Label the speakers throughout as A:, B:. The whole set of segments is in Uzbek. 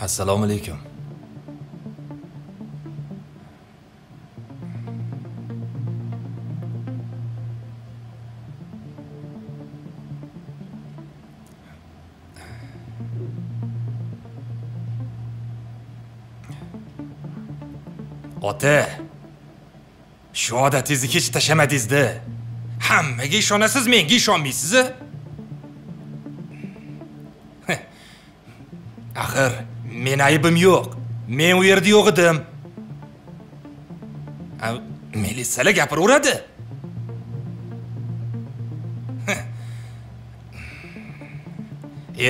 A: Assalomu alaykum. Ota, shu odatingizni hech tashlamadingiz-da. Hammaga ishonasiz, menga ishonmaysiz? Axir, men aybim yo'q. Men u yerda yo'q edim. Militsiyalar gapiraveradi.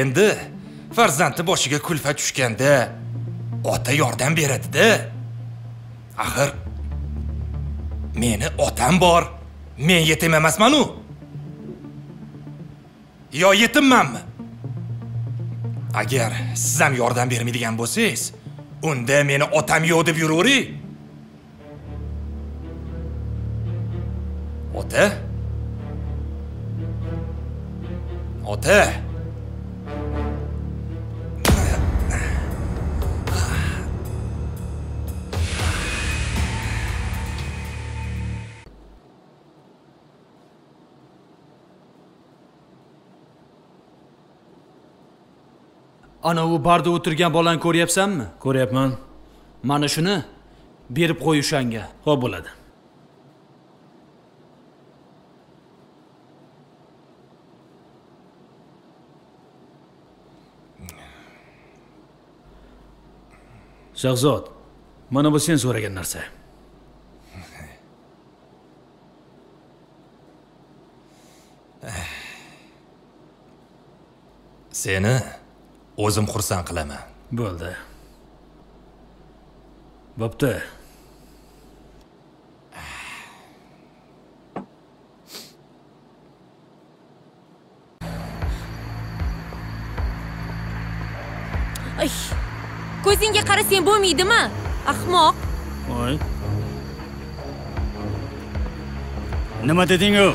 A: Endi farzandi boshiga kulfat tushganda ota yordam beradi-da. Axir meni otam bor. Men yetim emasman-u. Yo yetimmanmi? Agar siz ham yordam bermaydigan bo'lsangiz, unda meni otam yo'q deb yuravering. Ota? Ota?
B: Ana u barda o'tirgan bolani ko'ryapsanmi?
C: Ko'ryapman.
B: Mana shuni berib qo'y o'shanga.
C: Xo'p bo'ladi. Shahzod, mana bu sen so'ragan narsa.
A: Seni o'zim xursand qilaman.
C: Bo'ldi. Bo'pti.
D: Ay, ko'zingga qarasang bo'lmaydimi? Ahmoq.
C: Voy. Nima deding-u?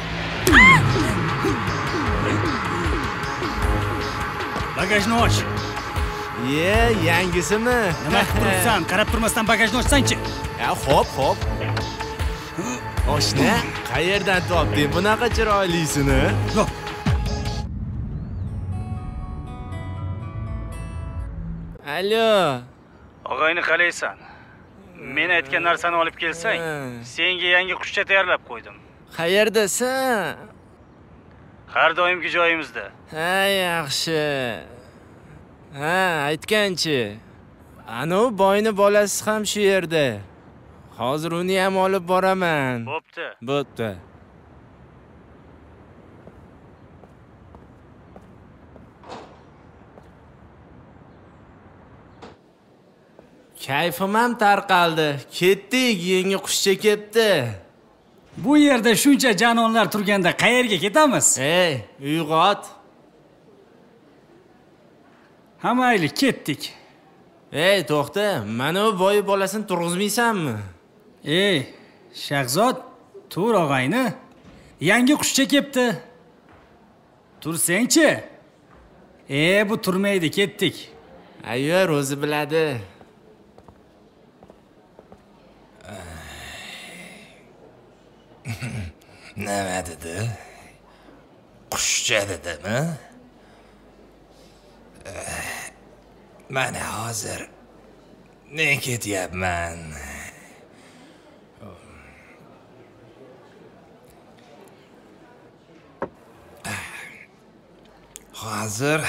C: Bagajni och.
E: Yangisimi?
C: Nima qilib turibsan? Qarab turmasdan bagajni ochsang-chi.
E: Xo'p. Oshna, qayerdan topding bunaqa chiroylisini?
C: Yo'q.
E: Allo.
C: Og'ayni qalaysan? Men aytgan narsani olib kelsang, senga yangi qushcha tayyorlab qo'ydim.
E: Qayerdasan?
C: Har doimgi joyimizda.
E: Ha, yaxshi. Ha, aytganchi. Ana u boyni bolasi ham shu yerda. Hozir uni ham olib boraman. Bo'pti. Kayfim ham tarqaldi. Ketdik, yangi qushcha kelibdi.
F: Bu yerda shuncha janonlar turganda qayerga ketamiz?
E: Ey, uyg'ot.
F: Ha mayli, ketdik.
E: Ey, to'xta, mana bu boy bolasini turg'izmaysanmi?
F: Ey, Shahzod, tur og'ayni. Yangi qushcha kelibdi. Tursang-chi. Bu turmaydi, ketdik.
E: Ayyor, o'zi biladi.
A: Nima dedi? Qushcha dedimi? Mana hozir men ketyapman. Hozir.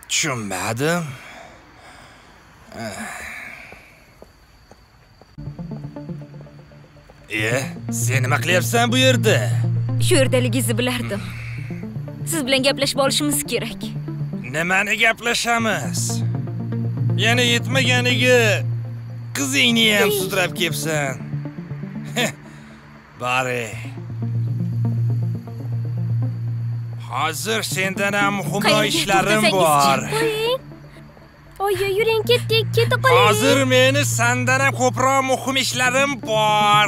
A: Tushunmadim. Sen nima qilyapsan bu yerda?
D: Shu yerdaligingizni bilardim. Siz bilan gaplashib olishimiz kerak.
A: Nimani gaplashamiz? Yana yetmaganiga qizingni ham sudrab kelibsan. Bari. Hozir sendan ham muhim
D: Qayerga
A: ishlarim
D: to'xtasangiz
A: bor.
G: Qo'ying. Oyi, yuring, ketdik, keta qoling.
A: Hozir meni sendan ham ko'proq muhim ishlarim bor.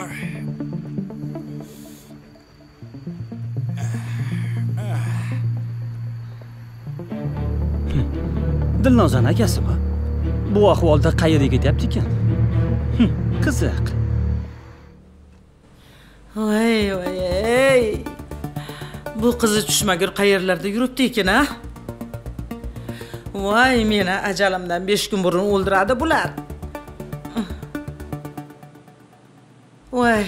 F: Dilnozan akasi bu. Bu ahvolda qayerga ketyapti ekan? Qiziq.
H: Voy, voy. Bu qizi tushmagur qayerlarda yuribdi ekan, ha? Voy, meni ajalimdan 5 kun burun o'ldiradi bular. Voy,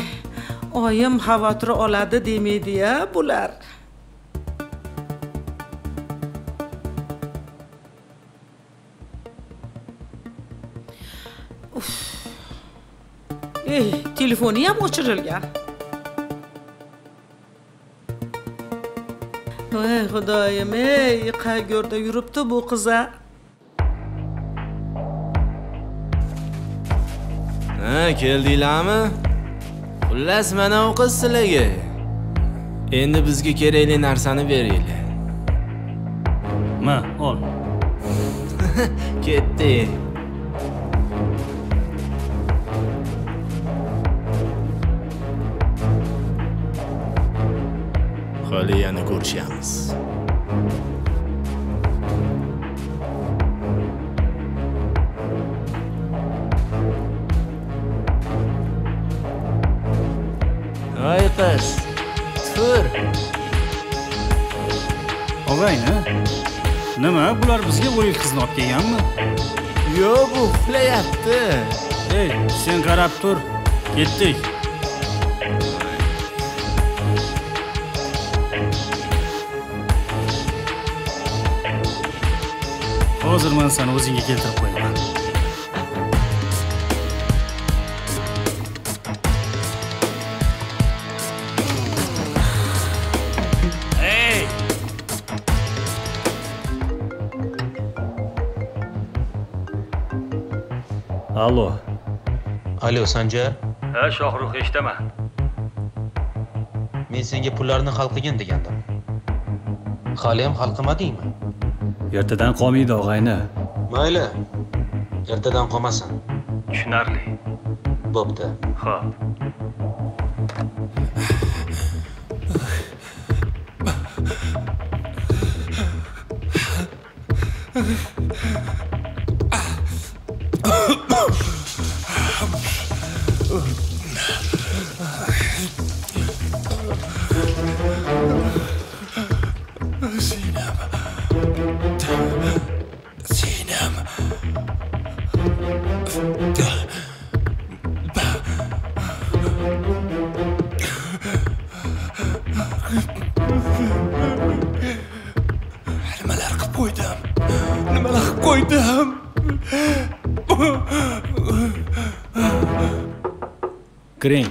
H: oyim xavotir oladi demaydi-ya bular. Telefoni ham o'chirilgan. Voy xudoyim, qayerda yuribdi bu qiza?
E: Keldinglarmi? Xullas mana u qiz sizlarga. Endi bizga kerakli narsani beringlar.
F: Ma, ol.
E: Ketdi. Hali yana ko'rishamiz. Voy qiz, tur.
F: Og'ayni, nima bular bizga o'lik qizni olib kelganmi?
E: Yo'q, bu uxlayapti.
F: Ey, sen qarab tur. Ketdik. Hozir men seni o'zingga keltirib qo'yaman.
A: Hey!
F: Allo.
I: Alo, Sanjar.
B: Ha, Shohrux, eshitaman.
I: Men senga pullarni hal qilgin degandim. Hali ham hal qilmadingmi?
F: Ertadan qolmaydi, og'ayni.
I: Mayli. Ertadan qolmasin.
B: Tushunarli.
I: Bo'pti.
B: Xo'p.
A: Nimalar qilib qo'ydim?
F: Kiring.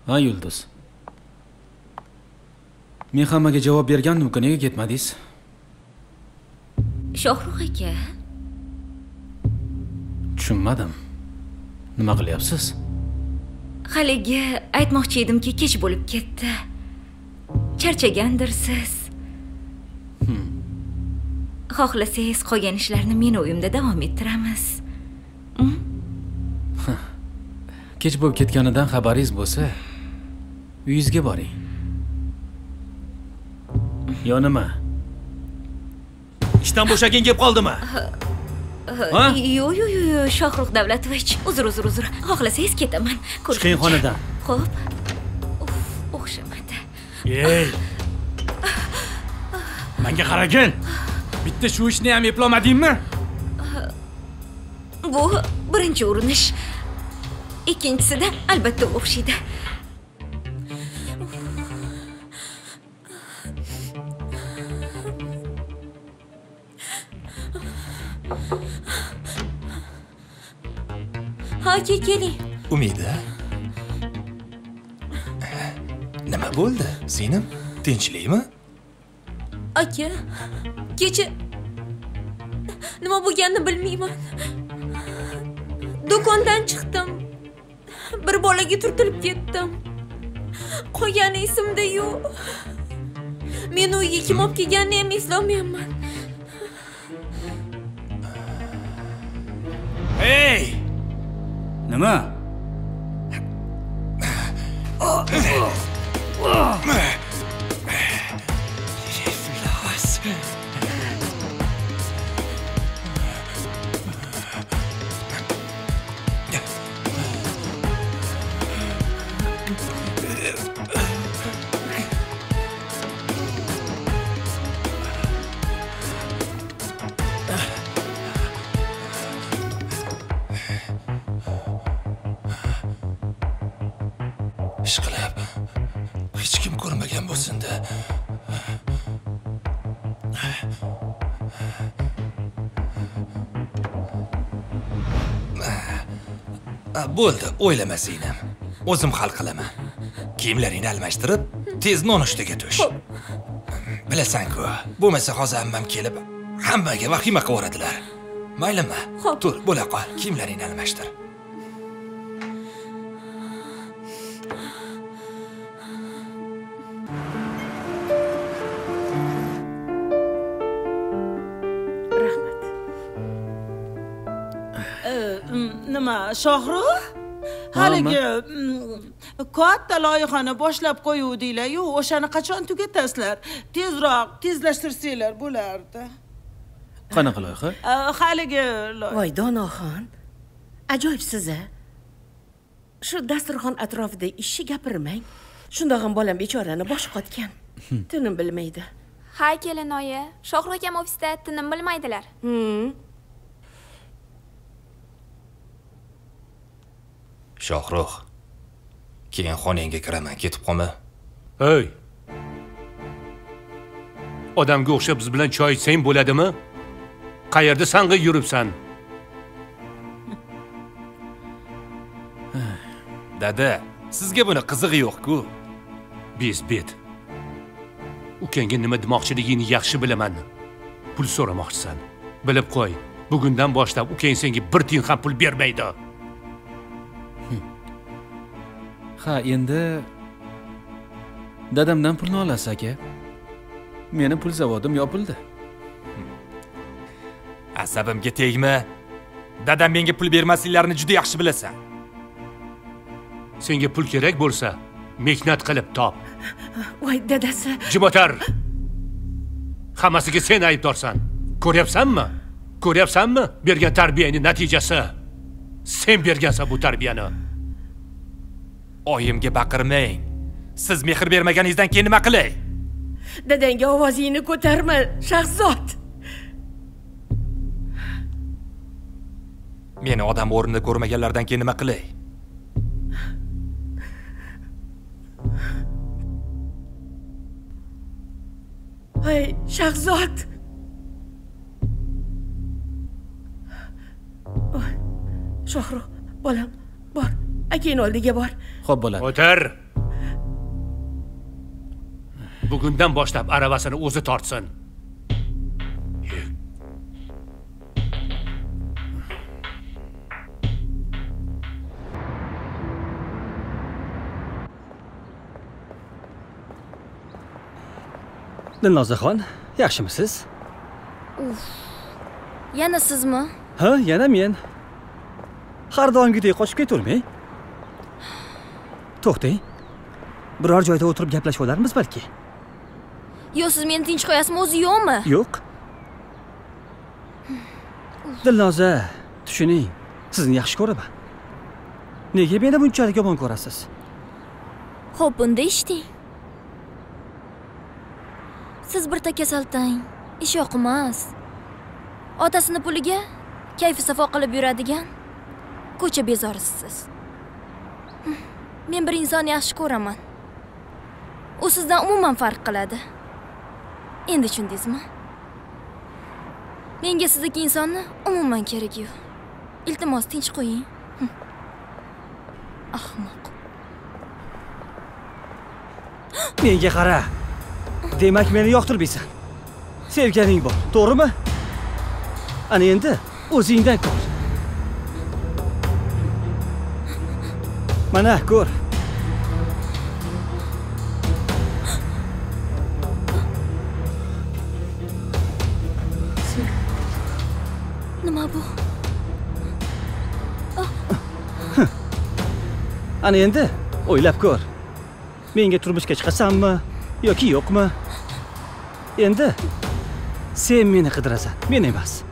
F: Ha, Yulduz. Men hammaga javob bergandim-ku, nega ketmadingiz?
D: Shohrux aka.
F: Tushunmadim. Nima qilyapsiz?
D: Haligi aytmoqchi edimki, kech bo'lib ketdi. Charchagandirsiz. Xohlasangiz qolgan ishlarni men uyimda davom ettiramiz.
F: Kech bo'lib ketganidan xabaringiz bo'lsa, uyingizga boring. Yo nima? Ishdan bo'shagin kelib qoldimi?
D: Yo'q, Shohrux Davlatovich, uzr. Xohlasangiz ketaman.
F: Chiqing xonadan.
D: Xo'p. O'xshamadi.
A: Ey! Menga qaragin. Bitta shu ishni ham eplamadingmi?
D: Bu birinchi urinish. Ikkinchisida albatta o'xshaydi. Ha, keling.
A: Umida. Nima bo'ldi? Singlim, tinchlikmi?
G: Aka, kecha nima bo'lganini bilmayman. Do'kondan chiqdim. Bir bolaga turtilib ketdim.
D: Qo'ygani esimda yo'q. Men uyga kim olib kelganini ham eslolmayman.
A: Hey!
B: Nima?
A: Ishqilib, hech kim ko'rmagan bo'lsin-da. Bo'ldi, o'ylama Sinam. O'zim hal qilaman. Kiyimlaringni almashtirib, tez nonushtaga tush. Bilasan-ku, bo'lmasa hozir ammam kelib, hammaga vahima qilib yuboradilar. Maylimi? Tur, bo'la qol, kiyimlaringni almashtir.
H: Nima, Shohrux? Haligi katta loyihani boshlab qo'yuvdinglar-yu, o'shani qachon tugatasizlar? Tezroq, tezlashtirsanglar bo'lardi.
B: Qanaqa loyiha?
H: Haligi
J: Voy Donoxon, ajoyibsiz-a. Shu dasturxon atrofida ishni gapirmang. Shundoq ham bolam bechorani boshi qotgan. Tinim bilmaydi.
G: Hay kelinoyi, Shohrux akam ofisda tinim bilmaydilar.
A: Shohrux, keyin xonangga kiraman, ketib qolma.
K: Hey. Odamga o'xshab biz bilan choy ichsang bo'ladimi? Qayerda sang'i yuribsan?
A: Dada, sizga buni qizig'i yo'q-ku.
K: Bezbet. Ukangga nima demoqchiligingni yaxshi bilaman. Pul so'ramoqchisan. Bilib qo'y, bugundan boshlab ukang senga bir tiyin ham pul bermaydi.
B: Ha, endi dadamdan pulni olasiz aka. Meni pul zavodim yopildi.
A: Asabimga tegma. Dadam menga pul bermasliklarini juda yaxshi bilasan.
K: Senga pul kerak bo'lsa, mehnat qilib top.
J: Voy dadasi.
K: Jim o'tar. Hammasiga sen aybdorsan. Ko'ryapsanmi? Ko'ryapsanmi? Bergan tarbiyaning natijasi. Sen bergansan bu tarbiyani.
A: Oyimga baqirmang. Siz mehr bermaganingizdan keyin nima qilay?
J: Dadangga ovozingni ko'tarma, Shahzod.
A: Meni odam o'rnida ko'rmaganlardan keyin nima qilay?
J: Hey, Shahzod. Shohrux, bolam, bor. Akang oldiga bor.
B: Xo'p bo'ladi.
K: O'tir. Bugundan boshlab aravasini o'zi tortsin.
F: Dilnozaxon, yaxshimisiz?
D: Yana sizmi?
F: Ha, yana men. Har doimgidek qochib ketavermang. To'xtang. Biror joyda o'tirib gaplashib olarmiz balki.
D: Yo, siz meni tinch qo'yasizmi, o'zi yo'qmi?
F: Yo'q. Dilnoza, tushuning. Sizni yaxshi ko'raman. Nega meni bunchalik yomon ko'rasiz?
D: Xo'p, bunda eshiting. Siz bir ta kasaltang, ish yoqmas. Otasini puliga kayfi safo qilib yuradigan ko'cha bezorisiz. Men bir insonni yaxshi ko'raman. U sizdan umuman farq qiladi. Endi tushundingizmi? Menga sizdagi insonni umuman kerak yo'q. Iltimos tinch qo'ying. Ahmoq.
F: Menga qara. Demak, meni yoqtirmaysan. Sevganing bor, to'g'rimi? Ana endi o'zingdan ko'r. Mana ko'r.
D: nima bu?
F: Ana endi o'ylab ko'r. Menga turmushga chiqasanmi yoki yo'qmi? Endi sen meni qidirasan, men emas.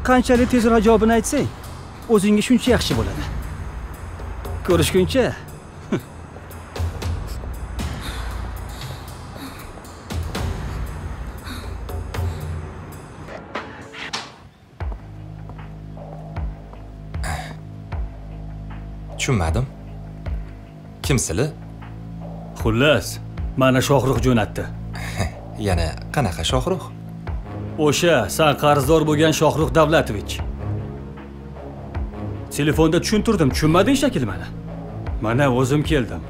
F: Qanchalik tezroq javobini aytsang, o'zingga shuncha yaxshi bo'ladi. Ko'rishguncha.
A: Tushunmadim. Kimsizlar?
F: Xullas, mana Shohrux jo'natdi.
A: Yana qanaqa Shohrux?
F: O'sha sen qarzdor bo'lgan Shohrux Davlatovich. Telefonda tushuntirdim, tushunmading shekilli mana. Mana o'zim keldim.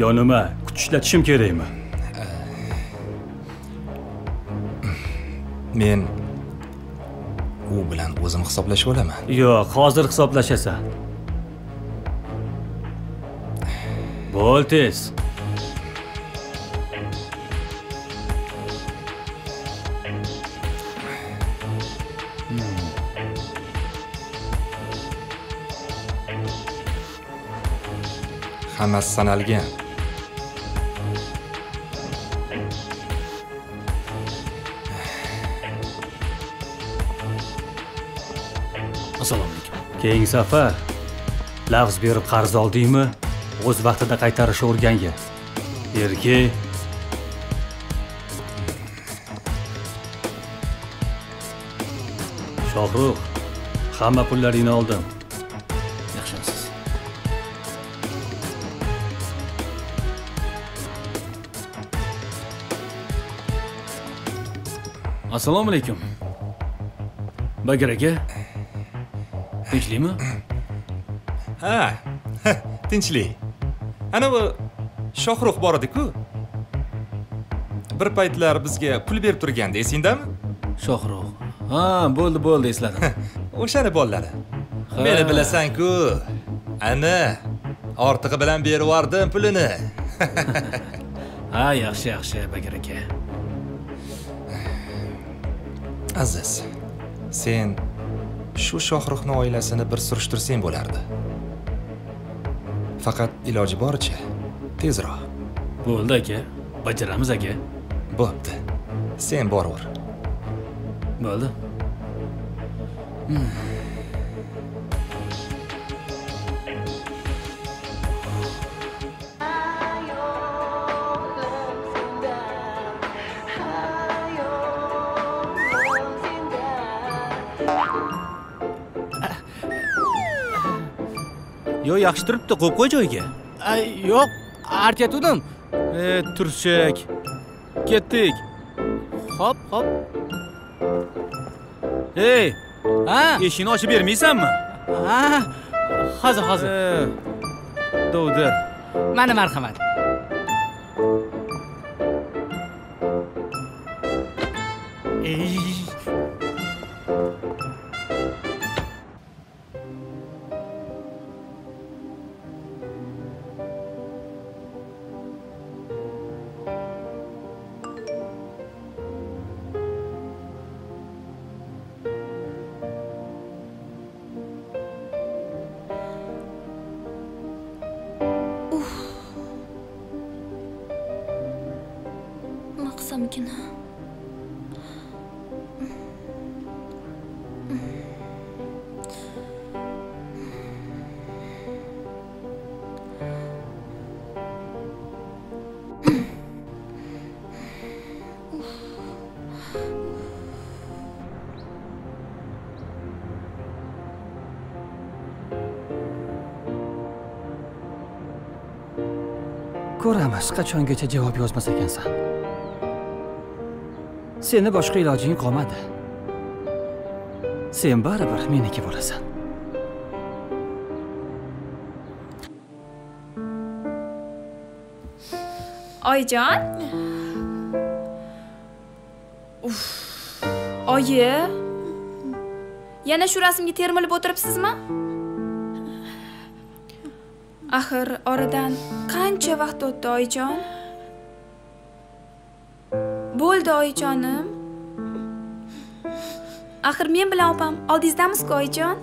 F: Yonima kuch ishlatishim kerakmi?
A: Men u bilan o'zim hisoblashib olaman.
F: Yo'q, hozir hisoblashasan. Bo'l tez.
A: Hammasi sanalgan.
F: Assalomu alaykum. Keyingi safar lafz berib qarz oldingmi? O'z vaqtida qaytarishni o'rganga. Erkak. Shohrux, hamma pullaringni oldim. Yaxshimisiz?
B: Assalomu alaykum. Bagir aka. Tinchlikmi?
A: Ha, tinchlik. Ana bu Shohrux bor edi-ku. Bir paytlar bizga pul berib turganda esingdami?
B: Shohrux. Ha, bo'ldi, esladim.
A: O'shani bollari. Meni bilasan-ku. Ana, ortig'i bilan berib yubordim pulini.
B: Ha, yaxshi, Bagir aka.
A: Aziz, sen shu Shohruxning oilasini bir surishtirsang bo'lardi. Faqat iloji boricha tezroq.
B: Bo'ldi aka, bajaramiz aka.
A: Bo'pti. Sen boraver.
B: Bo'ldi.
E: Yo, yaxshi turibdi, qo'yib qo'y joyiga.
B: Yo'q, artyatuvdim. Turshak. Ketdik. Hop. Hey, eshikni ochib bermaysanmi?
E: Hozir.
B: Dovdir.
E: Mana marhamat.
D: Maqsamgina.
F: Ko'ramiz, qachongacha javob yozmas ekansan. Seni boshqa ilojing qolmadi. Sen baribir meniki bo'lasan.
L: Oyijon? Oyi. Yana shu rasmga termilib o'tiribsizmi? Axir oradan qancha vaqt o'tdi oyijon? Bo'ldi oyijonim. Axir men bilan opam oldingizdamizku oyijon.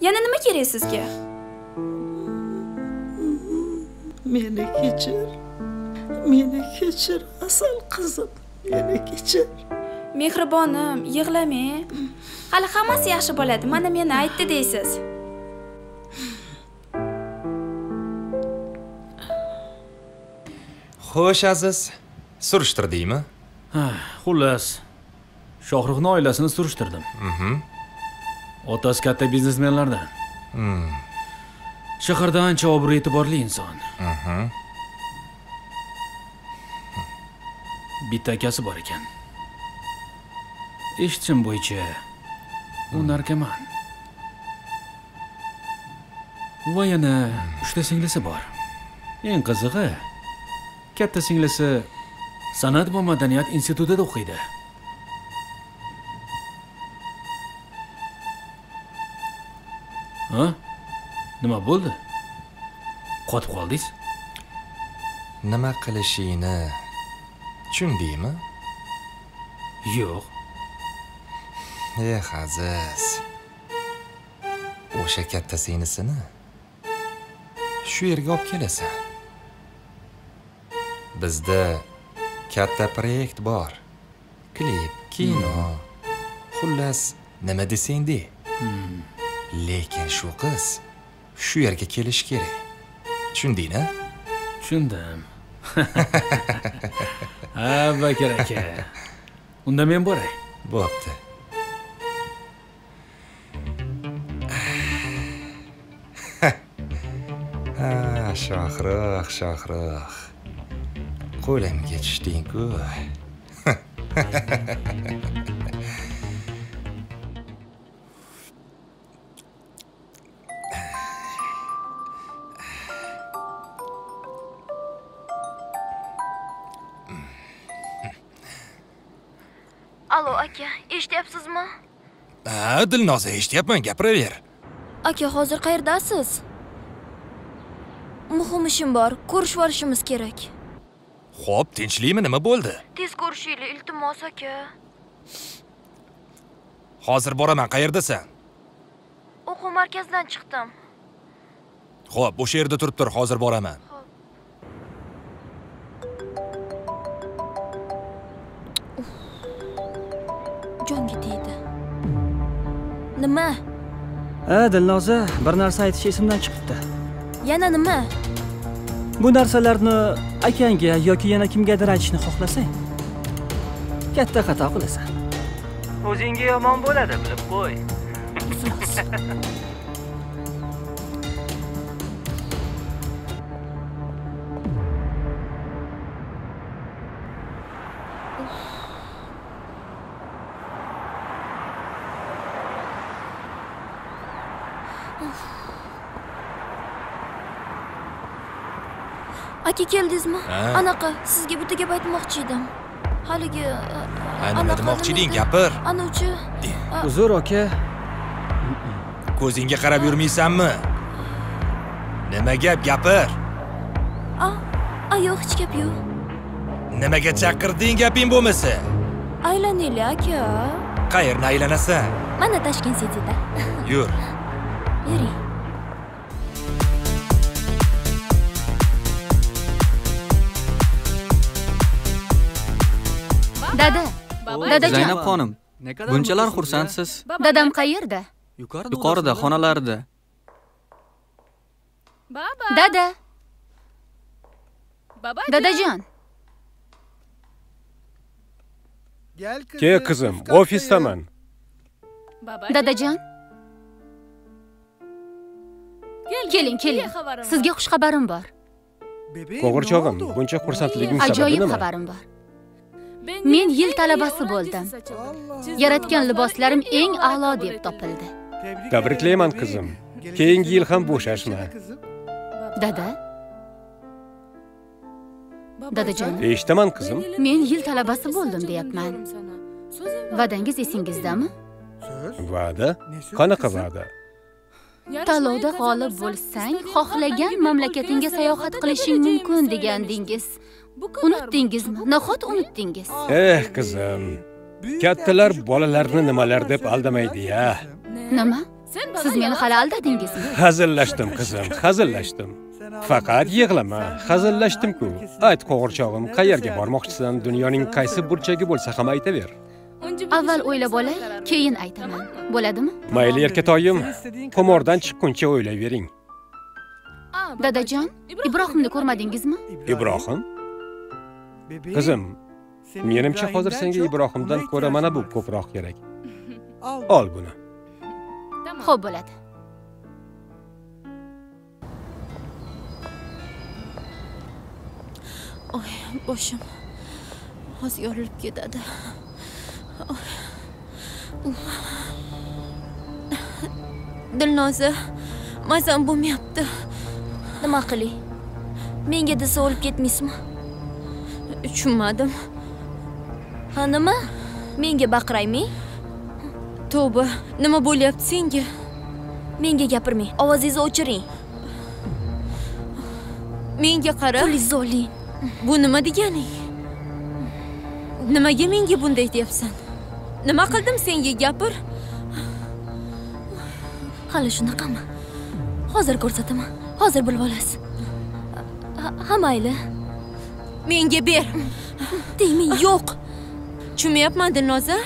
L: Yana nima kerak sizga?
H: Meni kechir. Meni kechir, asal qizim. Meni kechir.
L: Mehribonim, yig'lamang. Hali hammasi yaxshi bo'ladi. Mana meni aytdi deysiz.
A: Xo'sh, aziz, surishtirdingmi?
B: Ha, xullas. Shohruxning oilasini surishtirdim. Otasi katta biznesmenlardan. Shaharda ancha obro' e'tiborli inson. Bitta akasi bor ekan. Eshitishim bo'yicha u narkoman. Va yana 3 ta singlisi bor. Eng qizig'i, katta singlisi san'at va madaniyat institutida o'qiydi. Ha? Nima bo'ldi? Qotib qoldingiz?
A: Nima qilishingni tushundingmi?
B: Yo'q.
A: Aziz. O'sha katta singlisini shu yerga olib kelasan. Bizda katta proyekt bor. Klip, kino. Xullas, nima desang de. Lekin shu qiz shu yerga kelish kerak. Tushundingmi?
B: Tushundim. Ha, Bakir aka. Unda men boray.
A: Bo'pti. Shohruh. Qo'limga tushding-ku.
D: Alo, aka, eshityapsizmi?
A: Ha, Dilnoza, eshityapman, gapiraver.
D: Aka, hozir qayerdasiz? Muhim ishim bor, ko'rishib olishimiz kerak.
A: Xo'p, tinchlikmi, nima bo'ldi?
D: Tez ko'rishaylik, iltimos aka.
A: Hozir boraman, qayerdasan?
D: O'quv markazidan chiqdim.
A: Xo'p, o'sha yerda turib tur, hozir boraman.
D: Jonga tegdi. Nima?
F: Ha, Dilnoza, bir narsa aytish esimdan chiqibdi.
D: Yana nima?
F: Bu narsalarni akangga yoki yana kimgadir aytishni xohlasang, katta xato qilasan. O'zingga yomon bo'ladi, bilib qo'y.
D: Aka, keldingizmi? Anaqa, sizga bitta gap aytmoqchi edim. Haligi
A: nima demoqchi eding, gapir.
D: Anovchi.
F: Uzr, aka.
A: Ko'zingga qarab yurmaysanmi? Nima gap, gapir.
D: Yo'q, hech gap yo'q.
A: Nimaga chaqirding, gaping bo'lmasa?
D: Aylanaylik, aka.
A: Qayerni aylanasan?
D: Mana Tashkent Cityda.
A: Yur.
D: Yuring.
M: Dadajon. Zaynab xonim, bunchalar xursandsiz?
N: Dadam qayerda?
M: Yuqorida, xonalarida.
N: Dada. Dadajon.
O: Ke qizim, ofisdaman.
N: Dadajon. Keling. Sizga xush xabarim bor.
O: Qo'g'irchog'im, buncha xursandliging sababi nima?
N: Ajoyib xabarim bor. Men yil talabasi bo'ldim. Yaratgan liboslarim eng a'lo deb topildi.
O: Tabriklayman qizim. Keyingi yil ham bo'shashma.
N: Dada. Dadajon.
O: Eshitaman qizim.
N: Men yil talabasi bo'ldim deyapman. Va'dangiz esingizdami?
O: Va'da? Qanaqa va'da?
N: Tanlovda g'olib bo'lsang, xohlagan mamlakatingga sayohat qilishing mumkin degandingiz. Unutdingizmi? Nahot unutdingiz?
O: Qizim. Kattalar bolalarni nimalar deb aldamaydi-ya.
N: Nima? Siz meni hali aldadingizmi?
O: Hazillashdim qizim, hazillashdim. Faqat yig'lama, hazillashdim-ku. Ayt qo'g'irchog'im, qayerga bormoqchisan? Dunyoning qaysi burchagi bo'lsa ham aytaver.
N: Avval o'ylab olay, keyin aytaman. Bo'ladimi?
O: Mayli erkatoyim, qumordan chiqquncha o'ylayvering.
N: Dadajon, Ibrohimni ko'rmadingizmi?
O: Ibrohim? Qizim, menimcha hozir senga Ibrohimdan ko'ra mana bu ko'proq kerak. Ol buni.
N: Xo'p bo'ladi.
D: Oy, boshim hozir yorilib ketadi. Dilnoza, mazam bo'lmayapti. Nima qilay? Menga desa olib ketmaysizmi? Tushunmadim. Ha nima? Menga baqiraymi? Tavba, nima bo'lyapti senga? Menga gapirmang. Ovozingizni o'chiring. Menga qara. Qo'lingizni oling. Bu nima deganing? Nimaga menga bunday deyapsan? Nima qildim senga, gapir? Hali shunaqami? Hozir ko'rsataman. Hozir bilib olasiz. Ha mayli. Menga ber. Deymi, yo'q. Tushunmayapman, Dilnoza.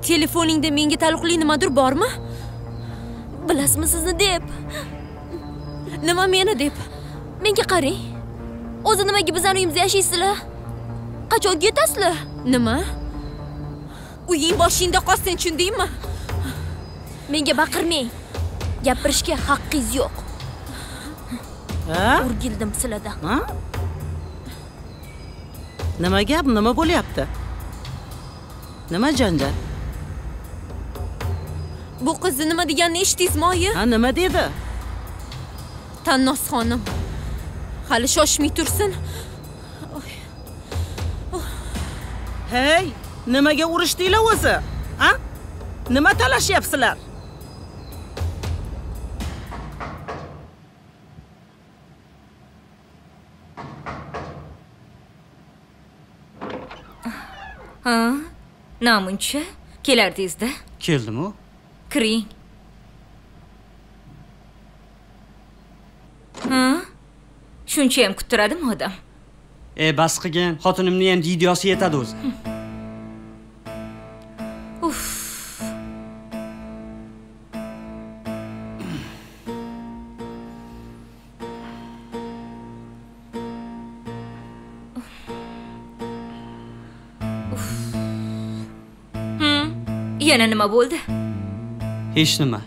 D: Telefoningda menga taalluqli nimadir bormi? Bilasizmi sizni deb? Nima meni deb? Menga qarang. O'zi nimaga bizning uyimizda yashaysizlar? Qachon ketasizlar? Nima? Uying boshingda qolsin, tushundingmi? Menga baqirmang. Gapirishga haqqingiz yo'q.
J: Ha?
D: Urgildim sizlardan.
J: Ha? Nima gap, nima bo'lyapti? Nima janjal?
D: Bu qizni nima deganini eshitdingizmi, oyi?
J: Ha, nima dedi?
D: Tannos xonim. Hali shoshmay tursin.
J: Hey, nimaga urishdinglar o'zi? Ha? Nima talashyapsizlar?
P: Ha? Namuncha kelardingiz-da?
F: Keldim-ku.
P: Kiring. Ha? Shuncha ham kuttiradimi odam?
F: Bas qilgan, xotinimni ham videosi yetadi o'zi.
P: Uf. Yana nima bo'ldi?
F: Hech nima.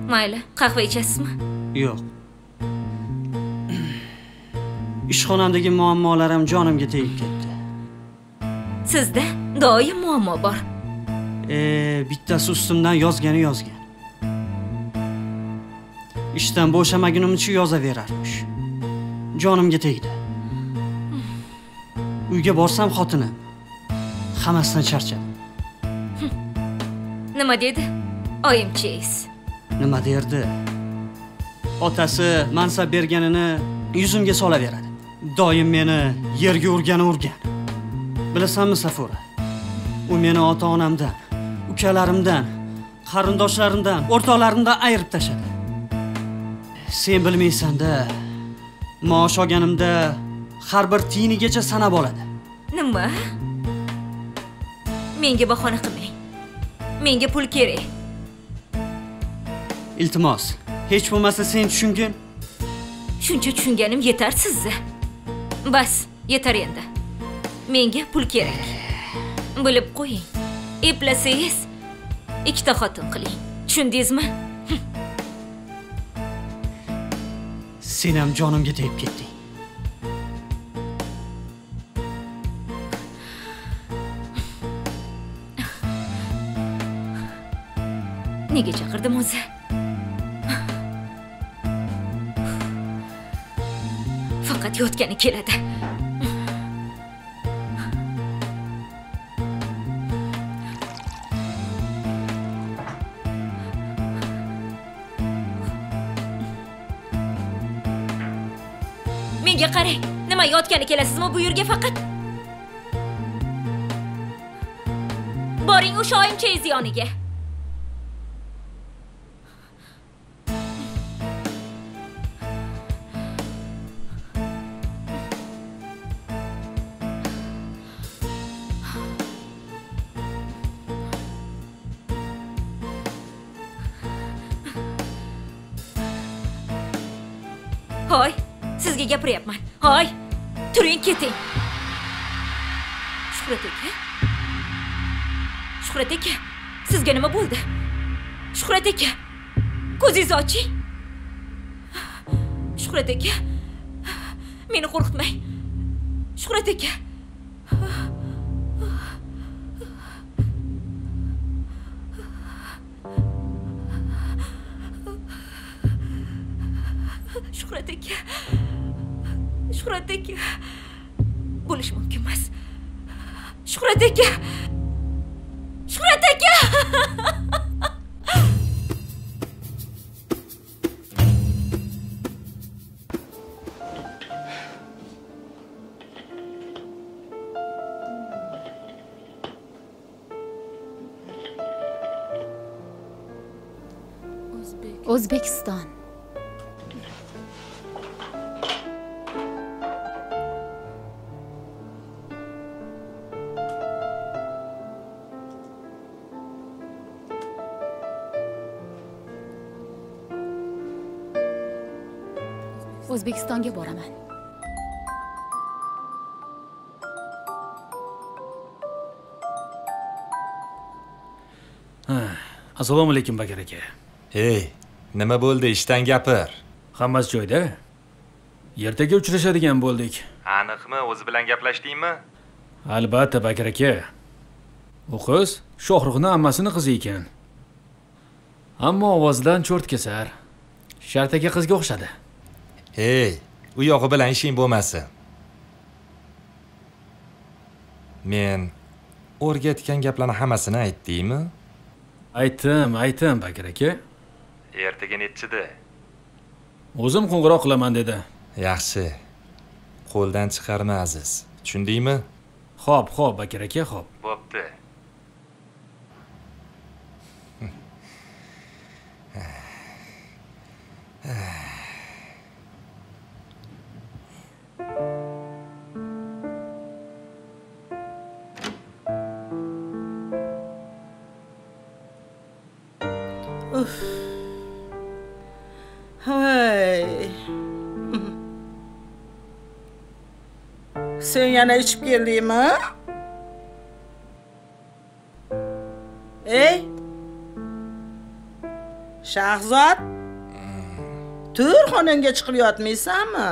P: Mayli, qahva ichasizmi?
F: Yo'q. Ishxonamdagi muammolarim jonimga tegib ketdi.
P: Sizda doim muammo bor.
F: Bittasi ustimdan yozgan. Ishdan bo'shamagunimcha yozaverarmish. Jonimga tegdi. Uyga borsam xotinim hammasidan charchadim.
P: Nima dedi? Oyimchingiz.
F: Nima derdi? Otasi mansab berganini yuzimga solaveradi. Doim meni yerga urgan. Bilasanmi Safura? U meni ota-onamdan, ukalarimdan, qarindoshlarimdan, o'rtoqlarimdan ayirib tashladi. Sen bilmaysan-da, maosh olganimda har bir tiyinigacha sanab oladi.
P: Nima? Menga bahona qilmang. Menga pul kerak.
F: Iltimos, hech bo'lmasa sen tushungin.
P: Shuncha tushunganim yetar sizga. Bas, yetar endi. Menga pul kerak. Bilib qo'ying. Eplasangiz ikkita xotin qiling. Tushundingizmi?
F: Sen ham jonimga tegib ketding.
P: Nega chaqirdim o'zi? Faqat yotgani keladi. Menga qarang. Nima yotgani kelasizmi bu yerga faqat? Boring o'sha oyim chayiz yoniga. Hoy, sizga gapiryapman. Hoy, turing keting. Shuhrat aka. Shuhrat aka, sizga nima bo'ldi? Shuhrat aka, ko'zingizni oching. Shuhrat aka, meni qo'rqitmang. Shuhrat aka. Shuhrat aka. Shuhrat aka. Bo'lish mumkin emas. Shuhrat aka. Shuhrat aka.
N: O'zbekiston. O'zbekistonga boraman.
B: Assalomu alaykum Bakir aka.
A: Hey, nima bo'ldi? Ishdan gapir.
B: Hammasi joyda. Ertaga uchrashadigan bo'ldik.
A: Aniqmi? O'zi bilan gaplashdingmi?
B: Albatta Bakir aka. U qiz Shohruxning ammasini qizi ekan. Ammo ovozidan cho'rt kesar. Shartaka qizga o'xshadi.
A: Hey, u yog'i bilan ishing bo'lmasin. Men o'rgatgan gaplarni hammasini aytdingmi?
B: Aytdim Bakir aka.
A: Ertaga nechida?
B: O'zim qo'ng'iroq qilaman dedi.
A: Yaxshi. Qo'ldan chiqarma aziz. Tushundingmi?
B: Xo'p, Bakir aka, xo'p.
A: Bo'pti.
H: Voy. Sen yana ichib keldingmi? Ey! Shahzod? Tur xonangga chiqib yotmaysanmi?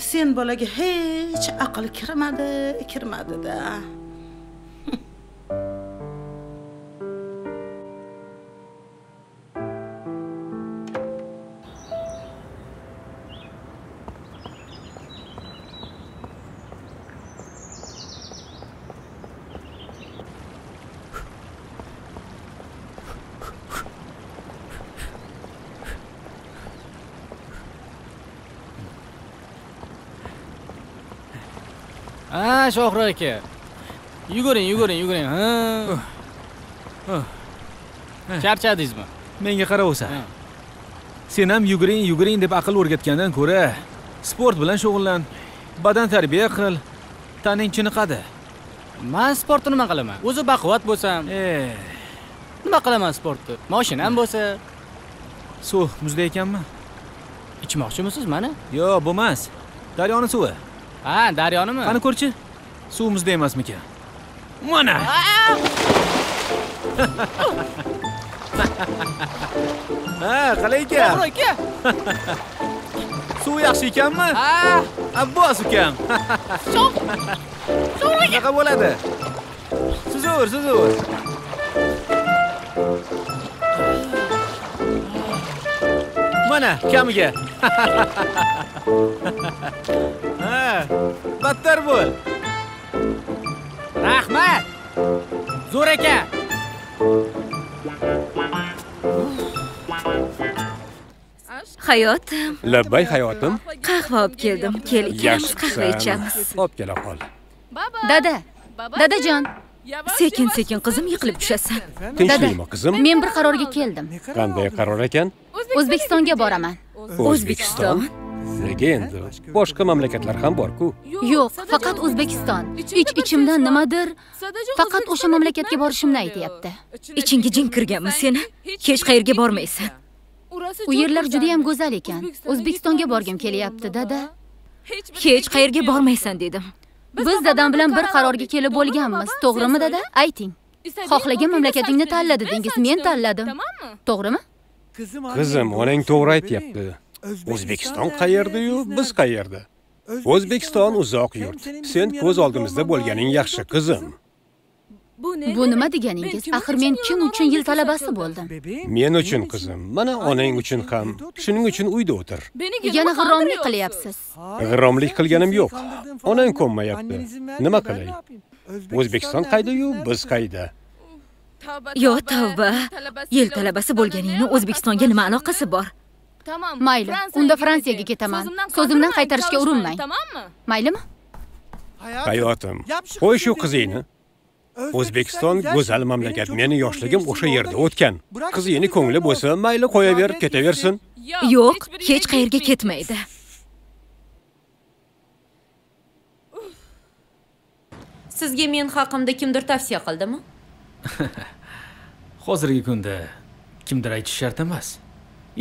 H: Sen bolaga hech aql kirmadi-da.
E: Shohruh aka. Yuguring. Charchadingizmi?
B: Menga qara o'sa. Sen ham yuguring deb aql o'rgatgandan ko'ra, sport bilan shug'ullan, badan tarbiya qil, taning chiniqadi.
E: Men sportni nima qilaman? O'zi baquvvat bo'lsam, nima qilaman sportni? Mashinam bo'lsa,
B: suv muzda ekanmi?
E: Ichmoqchimisiz meni?
B: Yo'q, bo'lmas. Daryoning suvi.
E: Ha, daryonimi?
B: Qani ko'rchi? Suv muzda emasmikan? Mana. Ha, qalay ekan?
E: To'g'ri aka.
B: Suv yaxshi ekanmi?
E: Ha,
B: Abbos ukam.
E: To'g'ri.
B: Nima bo'ladi? Suzur. Mana, kamiga. Ha, battar bo'l.
E: Rahmat. Zo'r aka.
P: Hayotim.
O: Labbay hayotim.
P: Qahva olib keldim. Kel, ikkimiz qahva ichamiz.
O: Olib kela qol.
N: Dadajon.
P: Sekin-sekin qizim yiqilib tushasan.
O: Tinchlikmi qizim?
N: Men bir qarorga keldim.
O: Qanday qaror ekan?
N: O'zbekistonga boraman.
O: O'zbekiston? Nega endi? Boshqa mamlakatlar ham bor-ku.
N: Yo'q, faqat O'zbekiston. Ich-ichimdan nimadir faqat o'sha mamlakatga borishimni aytayapti.
P: Ichingga jin kirganmi seni? Hech qayerga bormaysan.
N: U yerlar juda ham go'zal ekan. O'zbekistonga borgim kelyapti, dada.
P: Hech qayerga bormaysan dedim.
N: Biz dadam bilan bir qarorga kelib bo'lganmiz, to'g'rimi dada? Ayting. Xohlagan mamlakatingni tanla dedingiz, men tanladim. To'g'rimi?
O: Qizim, onang to'g'ri aytayapti. O'zbekiston qayerda-yu, biz qayerda? O'zbekiston uzoq yurt. Sen ko'z oldimizda bo'lganing yaxshi, qizim.
N: Bu nima deganingiz? Axir men kim uchun yil talabasi bo'ldim?
O: Men uchun qizim, mana onang uchun ham. Shuning uchun uyda o'tir.
N: Yana g'irromlik qilyapsiz.
O: G'irromlik qilganim yo'q. Onang ko'nmayapti. Nima qilay? O'zbekiston qayda-yu, biz qayda?
P: Yo tavba. Yil talabasi bo'lganingni O'zbekistonga nima aloqasi bor?
N: Mayli, unda Fransiyaga ketaman. So'zimdan qaytarishga urinmang. Maylimi?
O: Hayotim, qo'y shu qizingni. O'zbekiston go'zal mamlakat. Meni yoshligim o'sha yerda o'tgan. Qizingni ko'ngli bo'lsa, mayli qo'yaver, ketaversin.
P: Yo'q, hech qayerga ketmaydi.
D: Sizga men haqimda kimdir tavsiya qildimi?
B: Hozirgi kunda kimdir aytish shart emas.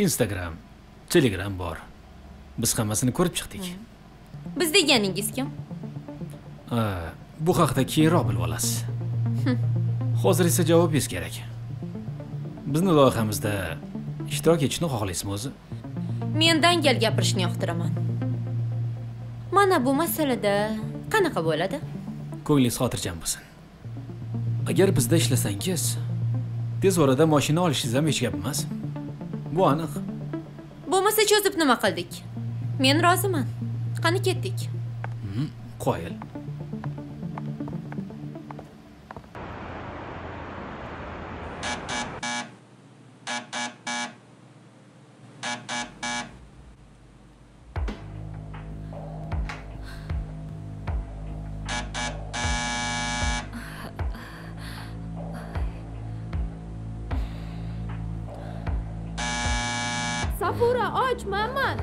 B: Instagram, Telegram bor. Biz hammasini ko'rib chiqdik.
D: Biz deganingiz kim?
B: Bu haqda keyinroq bilib olasiz. Hozir esa javobingiz kerak. Bizni loyihamizda ishtirok etishni xohlaysizmi o'zi?
D: Men dangal gapirishni yoqtiraman. Mana bu masalada qanaqa bo'ladi?
B: Ko'nglingiz xotirjam bo'lsin. Agar bizda ishlasangiz, tez orada mashina olishingiz ham hech gap emas. Bu aniq.
D: Bo'lmasa cho'zib nima qildik? Men roziman. Qani ketdik?
B: Qo'yil.
L: Safura, och, mamman.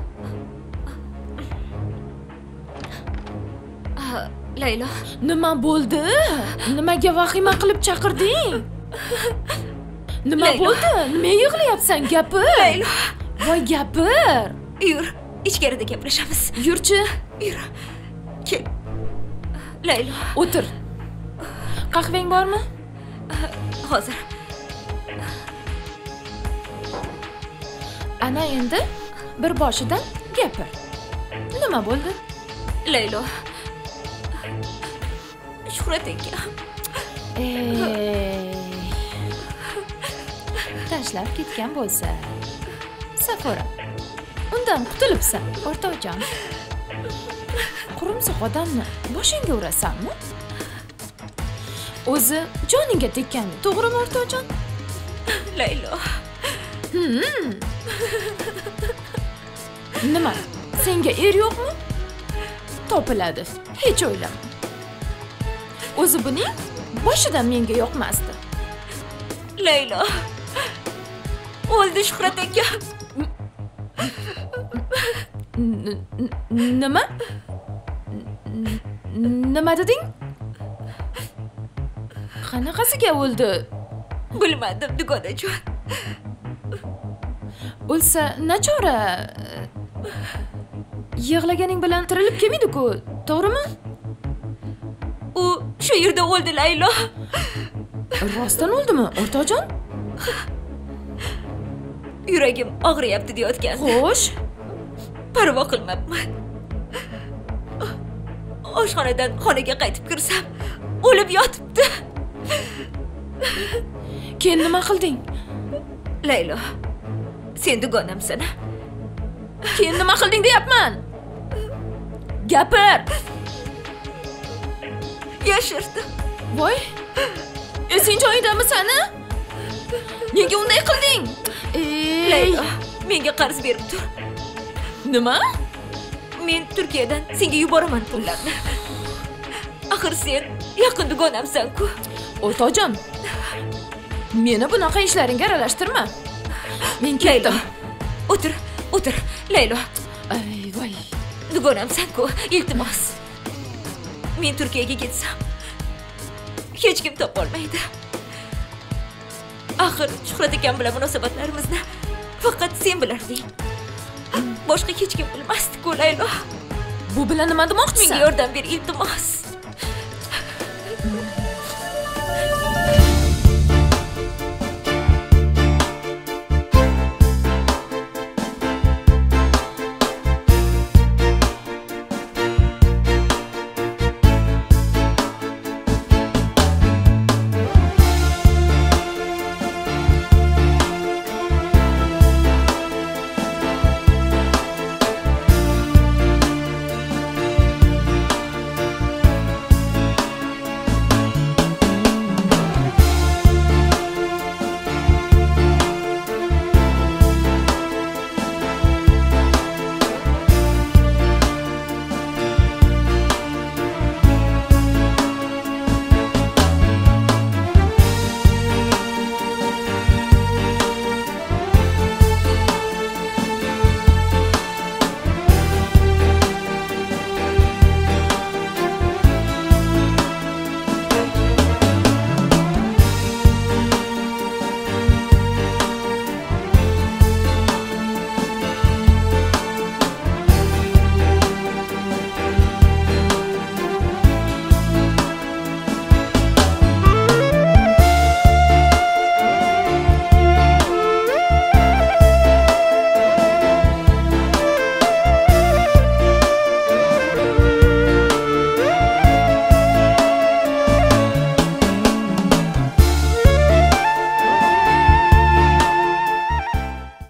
P: Laylo,
H: Nima bo'ldi? Nimaga vahima qilib chaqirding? Nima bo'ldi? Nima yig'layapsan? Gapir.
P: Laylo.
H: Voy, gapir.
P: Yur, ichkarida gaplashamiz.
H: Yurchi.
P: Yur. Kel. Laylo,
H: o'tir. Qahvang bormi?
P: Hozir.
H: Ana endi bir boshidan gapir. Nima bo'ldi?
P: Laylo. Shuhrat aka.
H: Tashlab ketgan bo'lsa, Safora, undan qutulibsan, o'rtoqjon. Qurumsoq odamni boshingga urasanmi? O'zi joningga tekkani, to'g'rimi, o'rtoqjon?
P: Laylo.
H: Nima? Senga er yo'qmi? Topiladi. Hech o'ylama. O'zi buning boshidan menga yoqmasdi.
P: Laylo. O'ldi Shuhrat aka.
H: Nima? Nima deding? Qanaqasiga o'ldi?
P: Bilmadim, dugonajon.
H: O'lsa, nachora? Yig'laganing bilan tirilib kelmaydi-ku, to'g'rimi?
P: U shu yerda o'ldi, Laylo.
H: Rostdan o'ldimi, o'rtoqjon?
P: Yuragim og'riyapti deyotgandi.
H: Xo'sh,
P: parvo qilmabman. Oshxonadan xonaga qaytib kirsam, o'lib yotibdi.
H: Keyin nima qilding?
P: Laylo, sen dugonamsan.
H: Keyin nima qilding deyapman? Gapir.
P: Yashirdim.
H: Voy. Esing joyidami seni? Nega unday qilding?
P: Laylo, menga qarz berib tur.
D: Nima? Men Turkiyadan senga yuboraman pullarni. Axir sen yaqin dugonamsan-ku.
Q: O'rtoqjon, meni bunaqa ishlaringga aralashtirma. Men ketdim.
D: O'tir, Laylo.
Q: Ay, voy.
D: Dugonamsan-ku, iltimos. Men Turkiyaga ketsam, hech kim topolmaydi. Axir Shuhrat akam bilan munosabatlarimizni faqat sen bilarding. Boshqa hech kim bilmasdi-ku, Laylo.
Q: Bu bilan nima demoqchisan?
D: Menga yordam ber, iltimos.